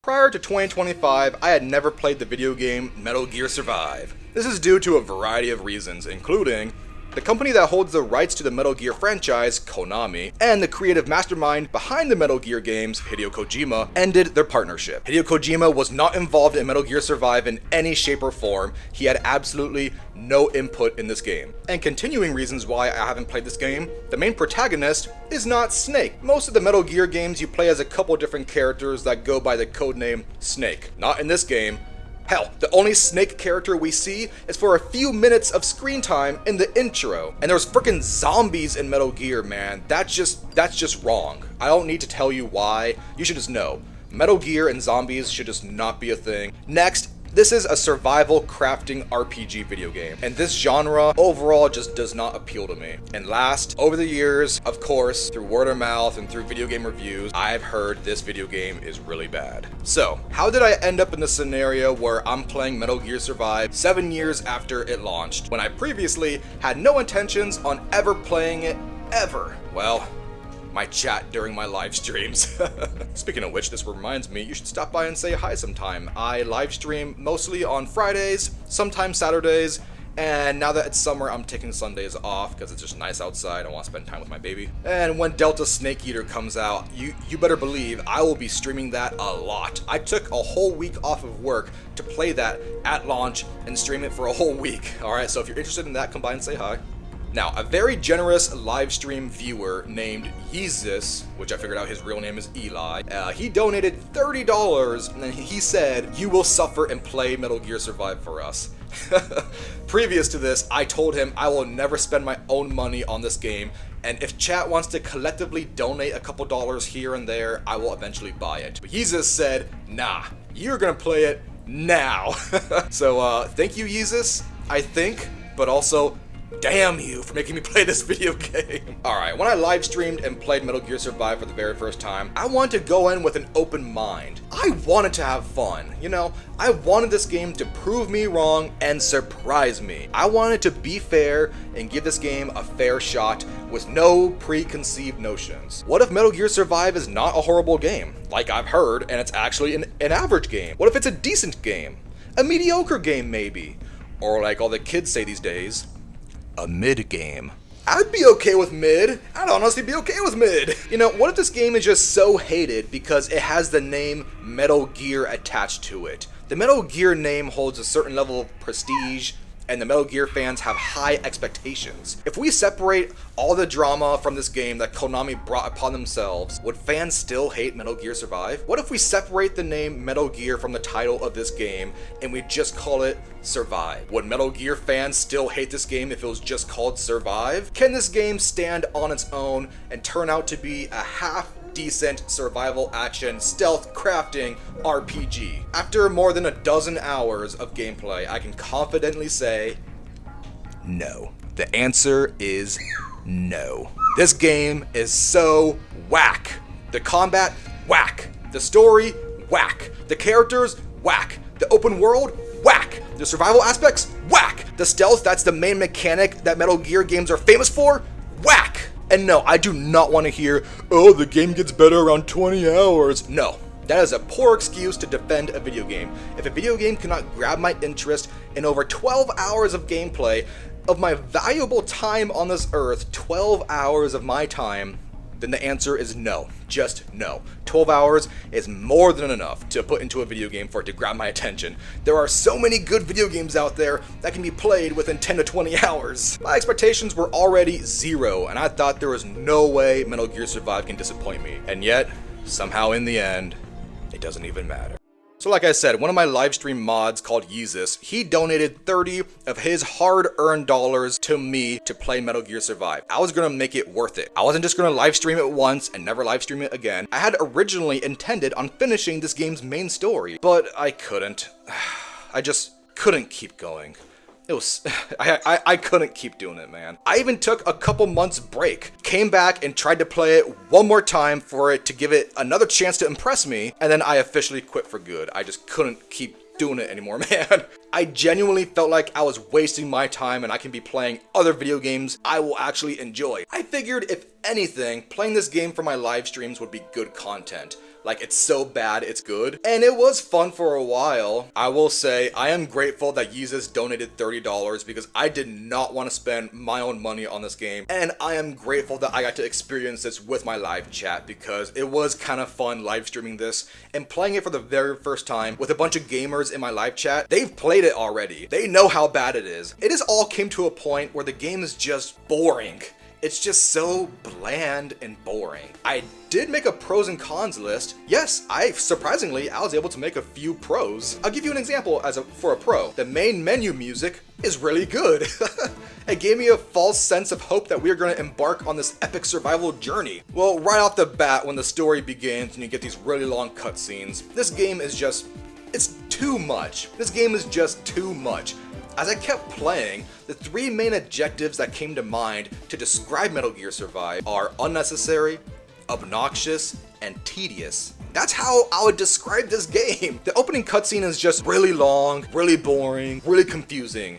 Prior to 2025, I had never played the video game Metal Gear Survive. This is due to a variety of reasons, including the company that holds the rights to the Metal Gear franchise, Konami, and the creative mastermind behind the Metal Gear games, Hideo Kojima, ended their partnership. Hideo Kojima was not involved in Metal Gear Survive in any shape or form. He had absolutely no input in this game. And continuing reasons why I haven't played this game, the main protagonist is not Snake. Most of the Metal Gear games you play as a couple different characters that go by the codename Snake. Not in this game. Hell, the only Snake character we see is for a few minutes of screen time in the intro. And there's freaking zombies in Metal Gear, man. That's just wrong. I don't need to tell you why. You should just know. Metal Gear and zombies should just not be a thing. Next, this is a survival crafting RPG video game, and this genre overall just does not appeal to me. And last, over the years, of course, through word of mouth and through video game reviews, I've heard this video game is really bad. So, how did I end up in the scenario where I'm playing Metal Gear Survive 7 years after it launched, when I previously had no intentions on ever playing it, ever? Well, my chat during my live streams. Speaking of which, this reminds me, you should stop by and say hi sometime. I live stream mostly on Fridays, sometimes Saturdays, and now that it's summer, I'm taking Sundays off because it's just nice outside. I want to spend time with my baby. And when Delta Snake Eater comes out, you better believe I will be streaming that a lot. I took a whole week off of work to play that at launch and stream it for a whole week. Alright, so if you're interested in that, come by and say hi. Now, a very generous live stream viewer named Yeezus, which I figured out his real name is Eli, he donated $30 and then he said, "You will suffer and play Metal Gear Survive for us." Previous to this, I told him I will never spend my own money on this game, and if chat wants to collectively donate a couple dollars here and there, I will eventually buy it. But Yeezus said, nah, you're gonna play it now. So, thank you, Yeezus, I think, but also, damn you for making me play this video game. Alright, when I live streamed and played Metal Gear Survive for the very first time, I wanted to go in with an open mind. I wanted to have fun, you know? I wanted this game to prove me wrong and surprise me. I wanted to be fair and give this game a fair shot with no preconceived notions. What if Metal Gear Survive is not a horrible game, like I've heard, and it's actually an average game? What if it's a decent game? A mediocre game, maybe? Or like all the kids say these days, a mid game. I'd be okay with mid. I'd honestly be okay with mid. You know, what if this game is just so hated because it has the name Metal Gear attached to it? The Metal Gear name holds a certain level of prestige, and the Metal Gear fans have high expectations. If we separate all the drama from this game that Konami brought upon themselves, would fans still hate Metal Gear Survive? What if we separate the name Metal Gear from the title of this game and we just call it Survive? Would Metal Gear fans still hate this game if it was just called Survive? Can this game stand on its own and turn out to be a half-decent survival action stealth crafting RPG? After more than a dozen hours of gameplay, I can confidently say no. The answer is no. This game is so whack. The combat, whack. The story, whack. The characters, whack. The open world, whack. The survival aspects, whack. The stealth, that's the main mechanic that Metal Gear games are famous for, whack. And no, I do not want to hear, oh, the game gets better around 20 hours. No, that is a poor excuse to defend a video game. If a video game cannot grab my interest in over 12 hours of gameplay, of my valuable time on this earth, 12 hours of my time, then the answer is no. Just no. 12 hours is more than enough to put into a video game for it to grab my attention. There are so many good video games out there that can be played within 10 to 20 hours. My expectations were already zero, and I thought there was no way Metal Gear Survive can disappoint me. And yet, somehow in the end, it doesn't even matter. So like I said, one of my livestream mods called Yeezus, he donated 30 of his hard-earned dollars to me to play Metal Gear Survive. I was gonna make it worth it. I wasn't just gonna livestream it once and never livestream it again. I had originally intended on finishing this game's main story, but I couldn't. I just couldn't keep going. It was, I couldn't keep doing it, man. I even took a couple months break, came back and tried to play it one more time for it to give it another chance to impress me, and then I officially quit for good. I just couldn't keep doing it anymore, man. I genuinely felt like I was wasting my time and I can be playing other video games I will actually enjoy. I figured if anything, playing this game for my live streams would be good content. Like, it's so bad, it's good. And it was fun for a while. I will say, I am grateful that Yeezus donated $30 because I did not want to spend my own money on this game. And I am grateful that I got to experience this with my live chat because it was kind of fun live streaming this and playing it for the very first time with a bunch of gamers in my live chat. They've played it already. They know how bad it is. It has all came to a point where the game is just boring. It's just so bland and boring. I did make a pros and cons list. Yes, surprisingly, I was able to make a few pros. I'll give you an example for a pro. The main menu music is really good. It gave me a false sense of hope that we are going to embark on this epic survival journey. Well, right off the bat, when the story begins and you get these really long cutscenes, this game is just, it's too much. This game is just too much. As I kept playing, the three main adjectives that came to mind to describe Metal Gear Survive are unnecessary, obnoxious, and tedious. That's how I would describe this game. The opening cutscene is just really long, really boring, really confusing.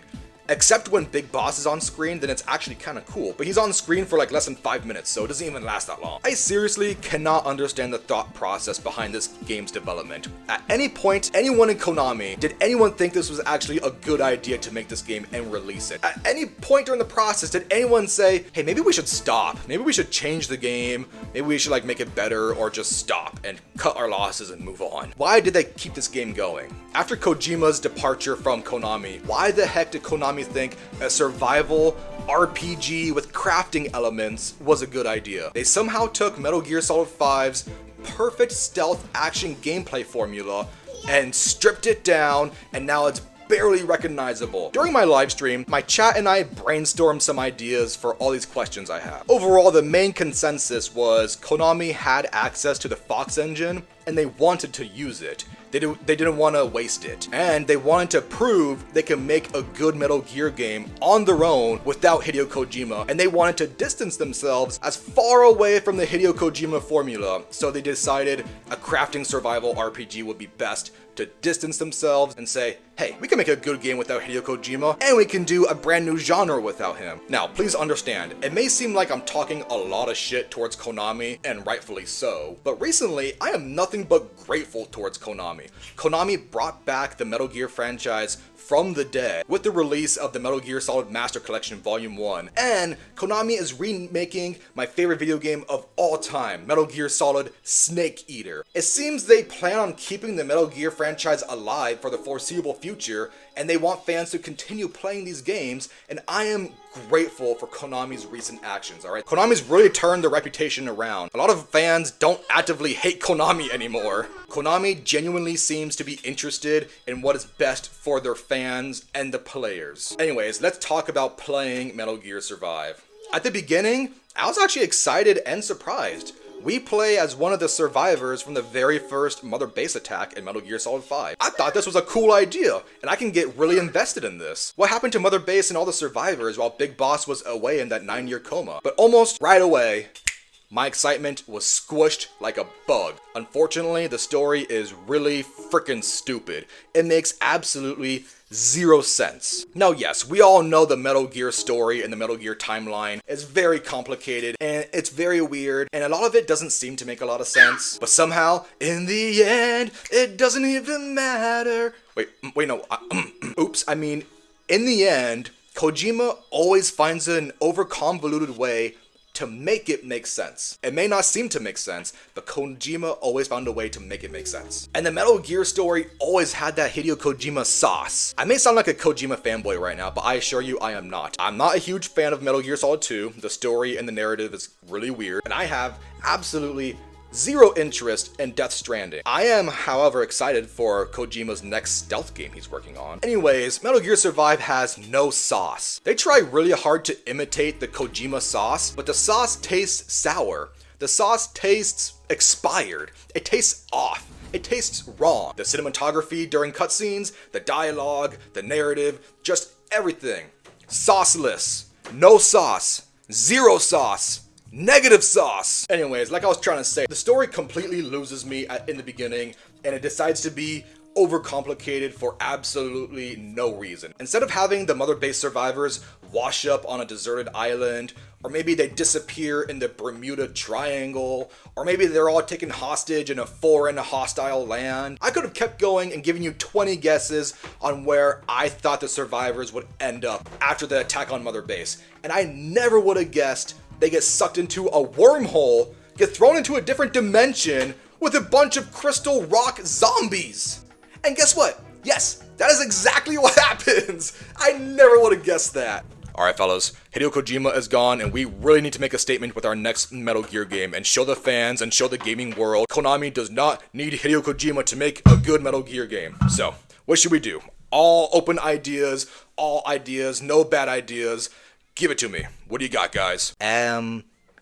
Except when Big Boss is on screen, then it's actually kind of cool. But he's on screen for like less than 5 minutes, so it doesn't even last that long. I seriously cannot understand the thought process behind this game's development. At any point, anyone in Konami, did anyone think this was actually a good idea to make this game and release it? At any point during the process, did anyone say, hey, maybe we should stop. Maybe we should change the game. Maybe we should like make it better or just stop and cut our losses and move on. Why did they keep this game going? After Kojima's departure from Konami, why the heck did Konami think a survival RPG with crafting elements was a good idea? They somehow took Metal Gear Solid 5's perfect stealth action gameplay formula and stripped it down, and now it's barely recognizable. During my live stream, my chat and I brainstormed some ideas for all these questions I have. Overall, the main consensus was Konami had access to the Fox engine and they wanted to use it. They didn't want to waste it. And they wanted to prove they can make a good Metal Gear game on their own without Hideo Kojima. And they wanted to distance themselves as far away from the Hideo Kojima formula. So they decided a crafting survival RPG would be best to distance themselves and say, hey, we can make a good game without Hideo Kojima, and we can do a brand new genre without him. Now, please understand, it may seem like I'm talking a lot of shit towards Konami, and rightfully so, but recently, I am nothing but grateful towards Konami. Konami brought back the Metal Gear franchise from the dead with the release of the Metal Gear Solid Master Collection Volume 1, and Konami is remaking my favorite video game of all time, Metal Gear Solid Snake Eater. It seems they plan on keeping the Metal Gear franchise alive for the foreseeable future, and they want fans to continue playing these games, and I am grateful for Konami's recent actions, alright? Konami's really turned their reputation around. A lot of fans don't actively hate Konami anymore. Konami genuinely seems to be interested in what is best for their fans and the players. Anyways, let's talk about playing Metal Gear Survive. At the beginning, I was actually excited and surprised. We play as one of the survivors from the very first Mother Base attack in Metal Gear Solid 5. I thought this was a cool idea, and I can get really invested in this. What happened to Mother Base and all the survivors while Big Boss was away in that 9-year coma? But almost right away, my excitement was squished like a bug. Unfortunately, the story is really freaking stupid. It makes absolutely zero sense. Now yes, we all know the Metal Gear story and the Metal Gear timeline is very complicated and it's very weird and a lot of it doesn't seem to make a lot of sense. But somehow, in the end, it doesn't even matter. Wait, no, oops, I mean, in the end, Kojima always finds an over-convoluted way to make it make sense. It may not seem to make sense, but Kojima always found a way to make it make sense. And the Metal Gear story always had that Hideo Kojima sauce. I may sound like a Kojima fanboy right now, but I assure you I am not. I'm not a huge fan of Metal Gear Solid 2. The story and the narrative is really weird, and I have absolutely zero interest in Death Stranding. I am, however, excited for Kojima's next stealth game he's working on. Anyways, Metal Gear Survive has no sauce. They try really hard to imitate the Kojima sauce, but the sauce tastes sour. The sauce tastes expired. It tastes off. It tastes wrong. The cinematography during cutscenes, the dialogue, the narrative, just everything. Sauceless. No sauce. Zero sauce. Negative sauce! Anyways, like I was trying to say, the story completely loses me in the beginning, and it decides to be overcomplicated for absolutely no reason. Instead of having the Mother Base survivors wash up on a deserted island, or maybe they disappear in the Bermuda Triangle, or maybe they're all taken hostage in a foreign hostile land. I could have kept going and given you 20 guesses on where I thought the survivors would end up after the attack on Mother Base, and I never would have guessed they get sucked into a wormhole, get thrown into a different dimension with a bunch of crystal rock zombies. And guess what? Yes, that is exactly what happens. I never would have guessed that. Alright fellas, Hideo Kojima is gone and we really need to make a statement with our next Metal Gear game and show the fans and show the gaming world Konami does not need Hideo Kojima to make a good Metal Gear game. So, what should we do? All open ideas, no bad ideas. Give it to me. What do you got, guys?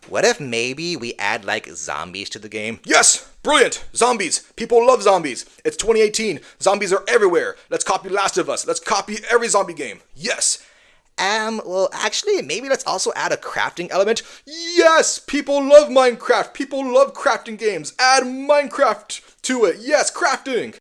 What if maybe we add like zombies to the game? Yes! Brilliant! Zombies! People love zombies! It's 2018. Zombies are everywhere. Let's copy Last of Us. Let's copy every zombie game. Yes! Well, actually, maybe let's also add a crafting element. Yes! People love Minecraft. People love crafting games. Add Minecraft to it. Yes, crafting.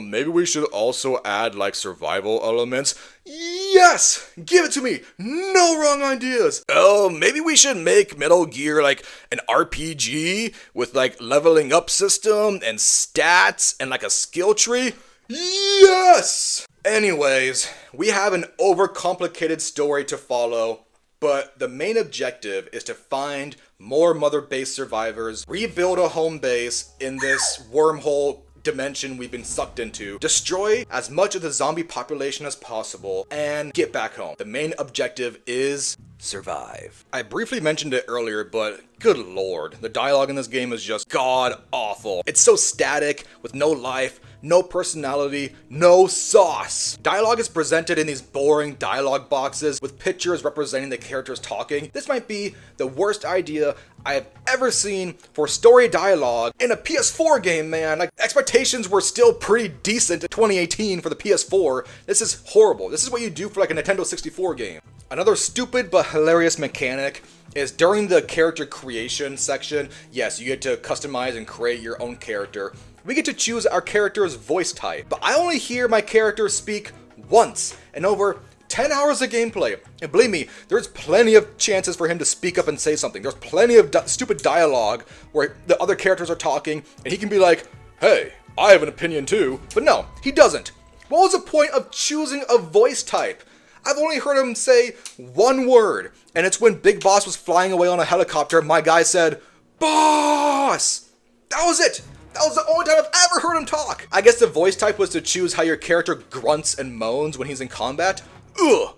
Maybe we should also add like survival elements. Yes! Give it to me. No wrong ideas. Maybe we should make Metal Gear like an RPG with like leveling up system and stats and like a skill tree. Yes! Anyways, we have an overcomplicated story to follow, but the main objective is to find more Mother Base survivors, rebuild a home base in this wormhole dimension we've been sucked into, destroy as much of the zombie population as possible, and get back home. The main objective is survive. I briefly mentioned it earlier, but good lord, the dialogue in this game is just god awful. It's so static, with no life, no personality, no sauce. Dialogue is presented in these boring dialogue boxes with pictures representing the characters talking. This might be the worst idea I have ever seen for story dialogue in a PS4 game, man. Like, expectations were still pretty decent in 2018 for the PS4. This is horrible. This is what you do for like a Nintendo 64 game. Another stupid but hilarious mechanic is during the character creation section, yes, you get to customize and create your own character. We get to choose our character's voice type, but I only hear my character speak once in over 10 hours of gameplay. And believe me, there's plenty of chances for him to speak up and say something. There's plenty of stupid dialogue where the other characters are talking and he can be like, hey, I have an opinion too. But no, he doesn't. What was the point of choosing a voice type? I've only heard him say one word, and it's when Big Boss was flying away on a helicopter, my guy said, boss! That was it! That was the only time I've ever heard him talk! I guess the voice type was to choose how your character grunts and moans when he's in combat. Ugh!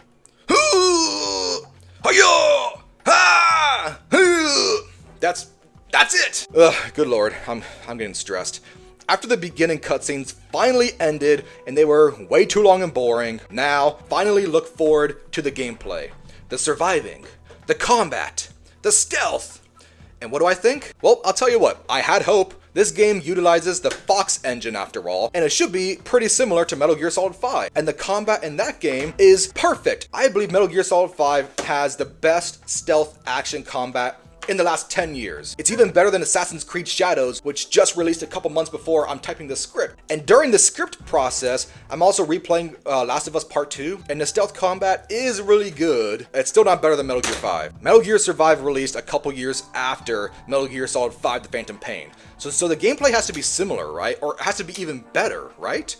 That's it! Ugh, good lord, I'm getting stressed. After the beginning cutscenes finally ended and they were way too long and boring, now finally look forward to the gameplay. The surviving, the combat, the stealth. And what do I think? Well, I'll tell you what, I had hope. This game utilizes the Fox engine after all, and it should be pretty similar to Metal Gear Solid 5. And the combat in that game is perfect. I believe Metal Gear Solid 5 has the best stealth action combat in the last 10 years. It's even better than Assassin's Creed Shadows, which just released a couple months before I'm typing the script. And during the script process, I'm also replaying Last of Us Part 2, and the stealth combat is really good. It's still not better than Metal Gear 5. Metal Gear Survive released a couple years after Metal Gear Solid 5 The Phantom Pain. So the gameplay has to be similar, right? Or it has to be even better, right?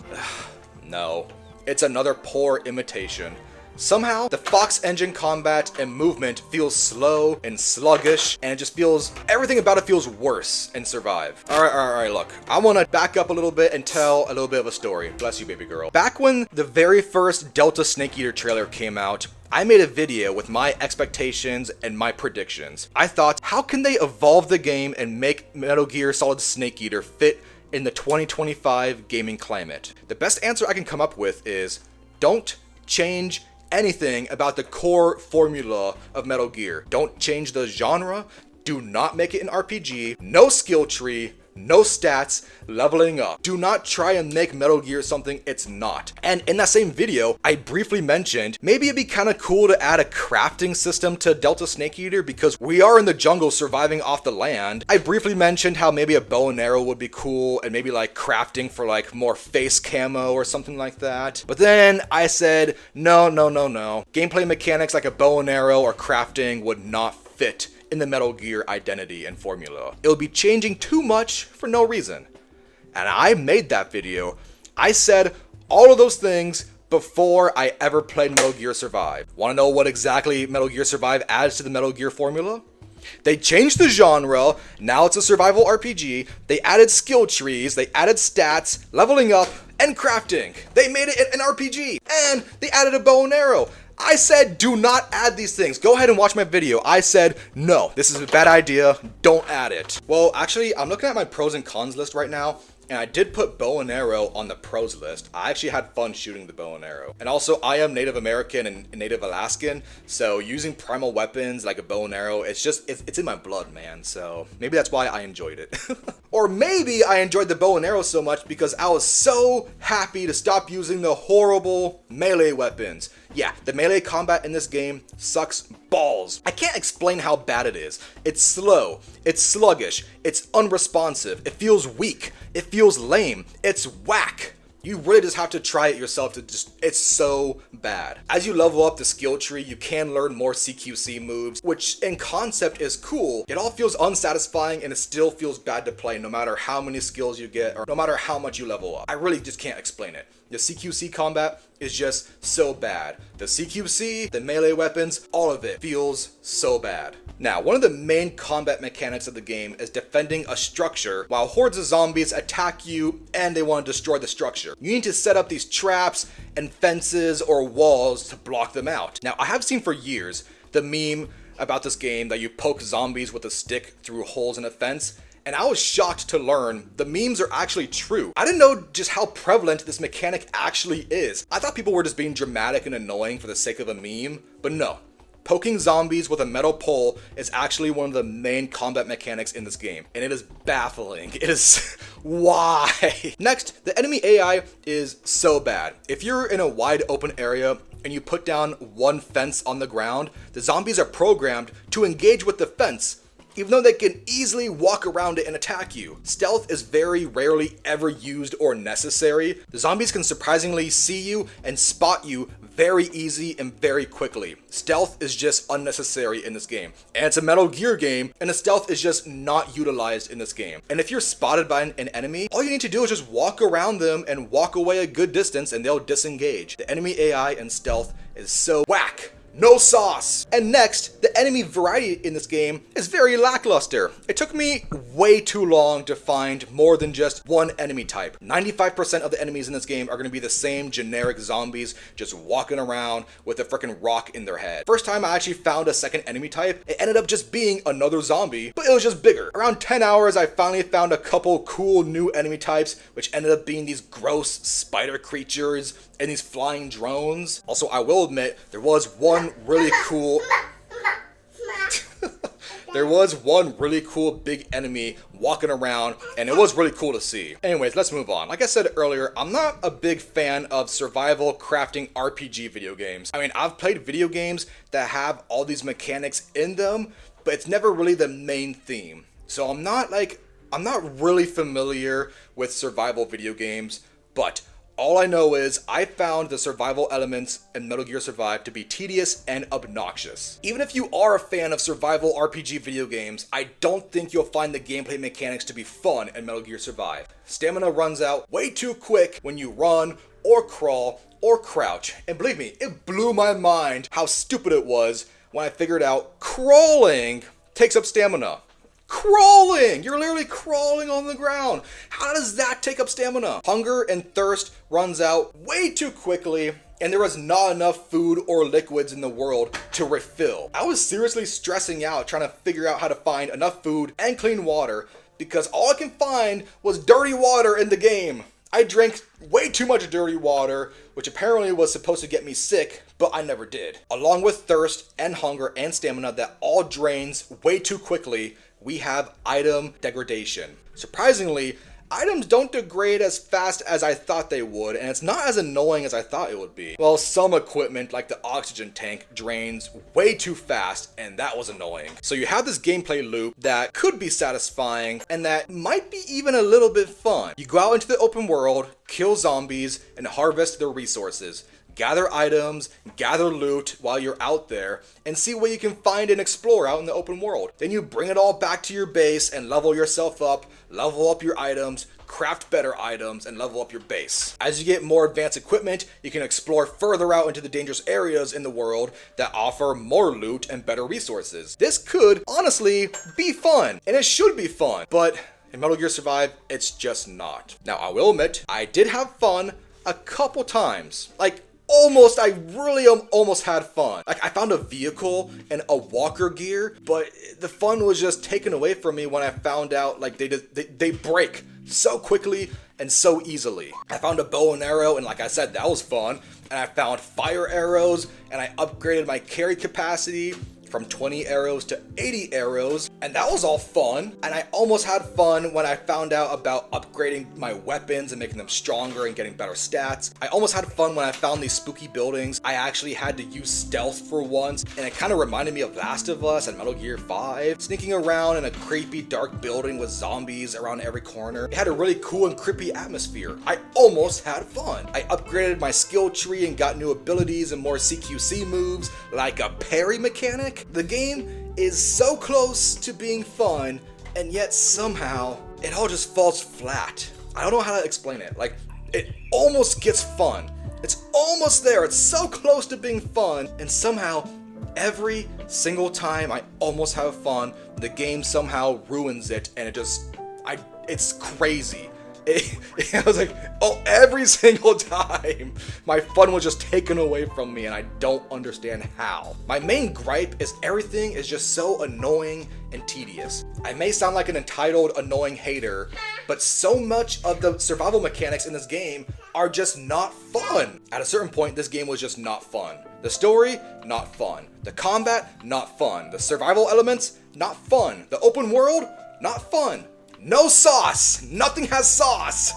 No. It's another poor imitation. Somehow, the Fox engine combat and movement feels slow and sluggish, and it just feels, everything about it feels worse in Survive. Alright, look. I want to back up a little bit and tell a little bit of a story. Bless you, baby girl. Back when the very first Delta Snake Eater trailer came out, I made a video with my expectations and my predictions. I thought, how can they evolve the game and make Metal Gear Solid Snake Eater fit in the 2025 gaming climate? The best answer I can come up with is, don't change anything about the core formula of Metal Gear. Don't change the genre, do not make it an RPG, no skill tree, no stats, leveling up. Do not try and make Metal Gear something it's not. And in that same video, I briefly mentioned maybe it'd be kind of cool to add a crafting system to Delta Snake Eater because we are in the jungle surviving off the land. I briefly mentioned how maybe a bow and arrow would be cool and maybe like crafting for like more face camo or something like that. But then I said, no. Gameplay mechanics like a bow and arrow or crafting would not fit in the Metal Gear identity and formula. It would be changing too much for no reason. And I made that video. I said all of those things before I ever played Metal Gear Survive. Want to know what exactly Metal Gear Survive adds to the Metal Gear formula? They changed the genre, now it's a survival RPG, they added skill trees, they added stats, leveling up, and crafting. They made it an RPG, and they added a bow and arrow. I said do not add these things. Go ahead and watch my video. I said no, this is a bad idea, don't add it. Well, actually, I'm looking at my pros and cons list right now, and I did put bow and arrow on the pros list. I actually had fun shooting the bow and arrow. And also, I am Native American and Native Alaskan, so using primal weapons like a bow and arrow, it's in my blood, man. So maybe that's why I enjoyed it. Or maybe I enjoyed the bow and arrow so much because I was so happy to stop using the horrible melee weapons. Yeah, the melee combat in this game sucks balls. I can't explain how bad it is. It's slow, it's sluggish, it's unresponsive, it feels weak, it feels lame, it's whack. You really just have to try it yourself it's so bad. As you level up the skill tree, you can learn more CQC moves, which in concept is cool. It all feels unsatisfying and it still feels bad to play no matter how many skills you get or no matter how much you level up. I really just can't explain it. The CQC combat is just so bad. The CQC, the melee weapons, all of it feels so bad. Now, one of the main combat mechanics of the game is defending a structure while hordes of zombies attack you and they want to destroy the structure. You need to set up these traps and fences or walls to block them out. Now, I have seen for years the meme about this game that you poke zombies with a stick through holes in a fence, and I was shocked to learn the memes are actually true. I didn't know just how prevalent this mechanic actually is. I thought people were just being dramatic and annoying for the sake of a meme, but no. Poking zombies with a metal pole is actually one of the main combat mechanics in this game, and it is baffling. It is why. Next, the enemy AI is so bad. If you're in a wide open area and you put down one fence on the ground, the zombies are programmed to engage with the fence, even though they can easily walk around it and attack you. Stealth is very rarely ever used or necessary. The zombies can surprisingly see you and spot you very easy and very quickly. Stealth is just unnecessary in this game. And it's a Metal Gear game, and the stealth is just not utilized in this game. And if you're spotted by an enemy, all you need to do is just walk around them and walk away a good distance and they'll disengage. The enemy AI and stealth is so whack. No sauce! And next, the enemy variety in this game is very lackluster. It took me way too long to find more than just one enemy type. 95% of the enemies in this game are going to be the same generic zombies just walking around with a freaking rock in their head. First time I actually found a second enemy type, it ended up just being another zombie, but it was just bigger. Around 10 hours, I finally found a couple cool new enemy types, which ended up being these gross spider creatures and these flying drones. Also, I will admit, there was one really cool big enemy walking around, and it was really cool to see. Anyways, let's move on. Like I said earlier, I'm not a big fan of survival crafting RPG video games. I mean, I've played video games that have all these mechanics in them, but it's never really the main theme. So I'm not really familiar with survival video games, but all I know is I found the survival elements in Metal Gear Survive to be tedious and obnoxious. Even if you are a fan of survival RPG video games, I don't think you'll find the gameplay mechanics to be fun in Metal Gear Survive. Stamina runs out way too quick when you run or crawl or crouch. And believe me, it blew my mind how stupid it was when I figured out crawling takes up stamina. Crawling! You're literally crawling on the ground. How does that take up stamina? Hunger and thirst runs out way too quickly, and there was not enough food or liquids in the world to refill. I was seriously stressing out trying to figure out how to find enough food and clean water because all I can find was dirty water in the game. I drank way too much dirty water, which apparently was supposed to get me sick, but I never did. Along with thirst and hunger and stamina that all drains way too quickly, we have item degradation. Surprisingly, items don't degrade as fast as I thought they would, and it's not as annoying as I thought it would be. Well, some equipment like the oxygen tank drains way too fast, and that was annoying. So you have this gameplay loop that could be satisfying, and that might be even a little bit fun. You go out into the open world, kill zombies, and harvest their resources. Gather items, gather loot while you're out there, and see what you can find and explore out in the open world. Then you bring it all back to your base and level yourself up, level up your items, craft better items, and level up your base. As you get more advanced equipment, you can explore further out into the dangerous areas in the world that offer more loot and better resources. This could, honestly, be fun, and it should be fun, but in Metal Gear Survive, it's just not. Now, I will admit, I did have fun a couple times. I really almost had fun. I found a vehicle and a walker gear, but the fun was just taken away from me when I found out they break so quickly and so easily. I found a bow and arrow, and like I said, that was fun. And I found fire arrows, and I upgraded my carry capacity from 20 arrows to 80 arrows, and that was all fun. And I almost had fun when I found out about upgrading my weapons and making them stronger and getting better stats. I almost had fun when I found these spooky buildings. I actually had to use stealth for once, and it kind of reminded me of Last of Us and Metal Gear 5. Sneaking around in a creepy dark building with zombies around every corner. It had a really cool and creepy atmosphere. I almost had fun. I upgraded my skill tree and got new abilities and more CQC moves, like a parry mechanic. The game is so close to being fun, and yet somehow it all just falls flat. I don't know how to explain it. It almost gets fun. It's almost there. It's so close to being fun, and somehow every single time I almost have fun, the game somehow ruins it, and it's crazy. I was like, every single time my fun was just taken away from me, and I don't understand how. My main gripe is everything is just so annoying and tedious. I may sound like an entitled, annoying hater, but so much of the survival mechanics in this game are just not fun. At a certain point, this game was just not fun. The story, not fun. The combat, not fun. The survival elements, not fun. The open world, not fun. No sauce! Nothing has sauce!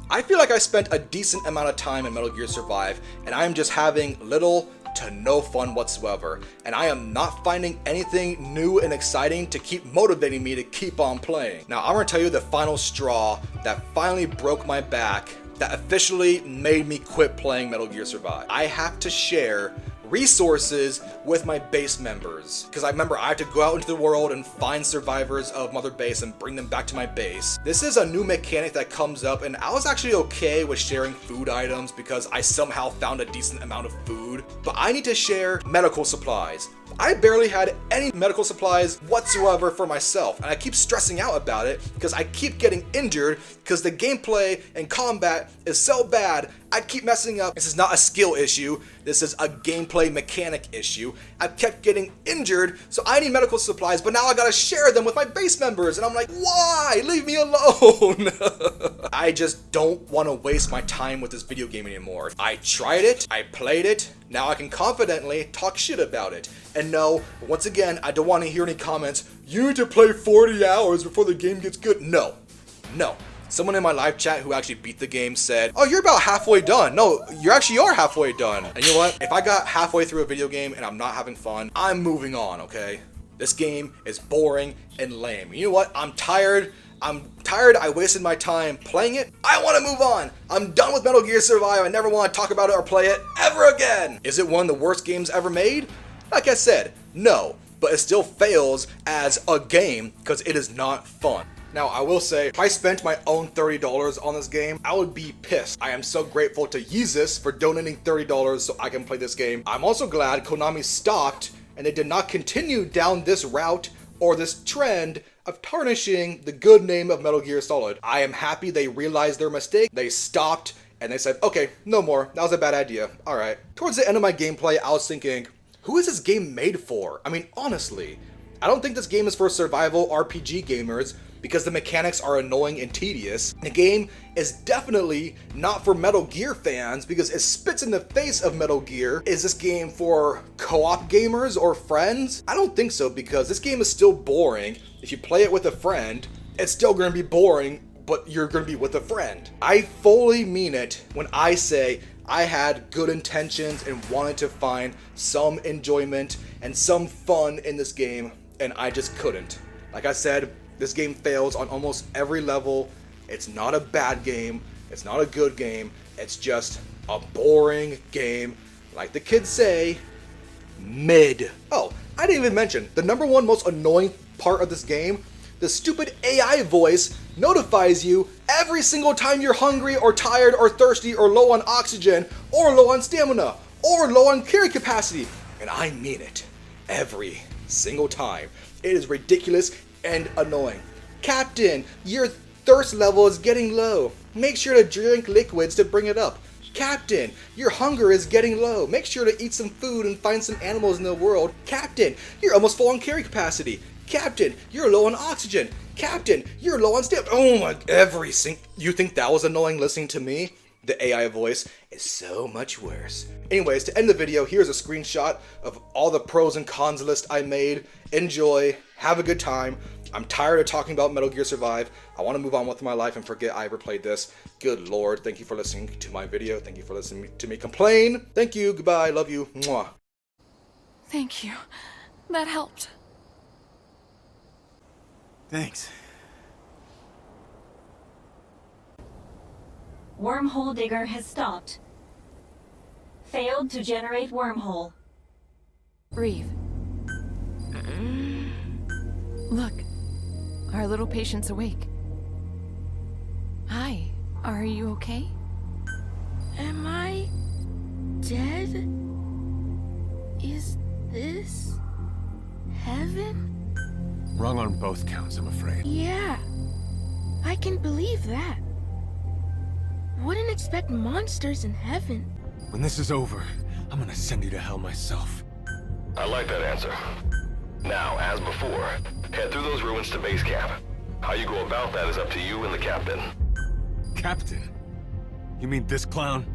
I feel like I spent a decent amount of time in Metal Gear Survive, and I am just having little to no fun whatsoever, and I am not finding anything new and exciting to keep motivating me to keep on playing. Now, I'm gonna tell you the final straw that finally broke my back, that officially made me quit playing Metal Gear Survive. I have to share resources with my base members, because I remember I have to go out into the world and find survivors of Mother Base and bring them back to my base. This is a new mechanic that comes up, and I was actually okay with sharing food items because I somehow found a decent amount of food, but I need to share medical supplies. I barely had any medical supplies whatsoever for myself, and I keep stressing out about it because I keep getting injured because the gameplay and combat is so bad. I keep messing up. This is not a skill issue. This is a gameplay mechanic issue. I kept getting injured, so I need medical supplies, but now I gotta share them with my base members, and I'm like, why? Leave me alone. I just don't want to waste my time with this video game anymore. I tried it, I played it, now I can confidently talk shit about it. And no, once again, I don't want to hear any comments, you need to play 40 hours before the game gets good. No. Someone in my live chat who actually beat the game said, oh, you're about halfway done. No, you actually are halfway done. And you know what? If I got halfway through a video game and I'm not having fun, I'm moving on, okay? This game is boring and lame. You know what? I'm tired. I wasted my time playing it. I want to move on. I'm done with Metal Gear Survive. I never want to talk about it or play it ever again. Is it one of the worst games ever made? Like I said, no. But it still fails as a game because it is not fun. Now, I will say, if I spent my own $30 on this game, I would be pissed. I am so grateful to Yeezus for donating $30 so I can play this game. I'm also glad Konami stopped and they did not continue down this route or this trend of tarnishing the good name of Metal Gear Solid. I am happy they realized their mistake, they stopped, and they said, okay, no more, that was a bad idea, alright. Towards the end of my gameplay, I was thinking, who is this game made for? I mean, honestly, I don't think this game is for survival RPG gamers. because the mechanics are annoying and tedious. The game is definitely not for Metal Gear fans because it spits in the face of Metal Gear. Is this game for co-op gamers or friends? I don't think so, because this game is still boring. If you play it with a friend, it's still going to be boring, but you're going to be with a friend. I fully mean it when I say I had good intentions and wanted to find some enjoyment and some fun in this game, and I just couldn't. Like I said, this game fails on almost every level. It's not a bad game, it's not a good game, it's just a boring game. Like the kids say, mid. Oh, I didn't even mention, the number one most annoying part of this game, the stupid AI voice notifies you every single time you're hungry or tired or thirsty or low on oxygen or low on stamina or low on carry capacity. And I mean it. Every single time. It is ridiculous and annoying. Captain, your thirst level is getting low. Make sure to drink liquids to bring it up. Captain, your hunger is getting low. Make sure to eat some food and find some animals in the world. Captain, you're almost full on carry capacity. Captain, you're low on oxygen. Captain, you're low on stamina. Oh my, you think that was annoying listening to me? The AI voice is so much worse. Anyways, to end the video, here's a screenshot of all the pros and cons list I made. Enjoy, have a good time. I'm tired of talking about Metal Gear Survive. I want to move on with my life and forget I ever played this. Good lord, thank you for listening to my video. Thank you for listening to me complain. Thank you, goodbye, love you, mwah. Thank you. That helped. Thanks. Wormhole digger has stopped. Failed to generate wormhole. Breathe. Look, our little patient's awake. Hi, are you okay? Am I dead? Is this heaven? Wrong on both counts, I'm afraid. Yeah, I can believe that. Wouldn't expect monsters in heaven. When this is over, I'm gonna send you to hell myself. I like that answer. Now, as before, head through those ruins to base camp. How you go about that is up to you and the captain. Captain? You mean this clown?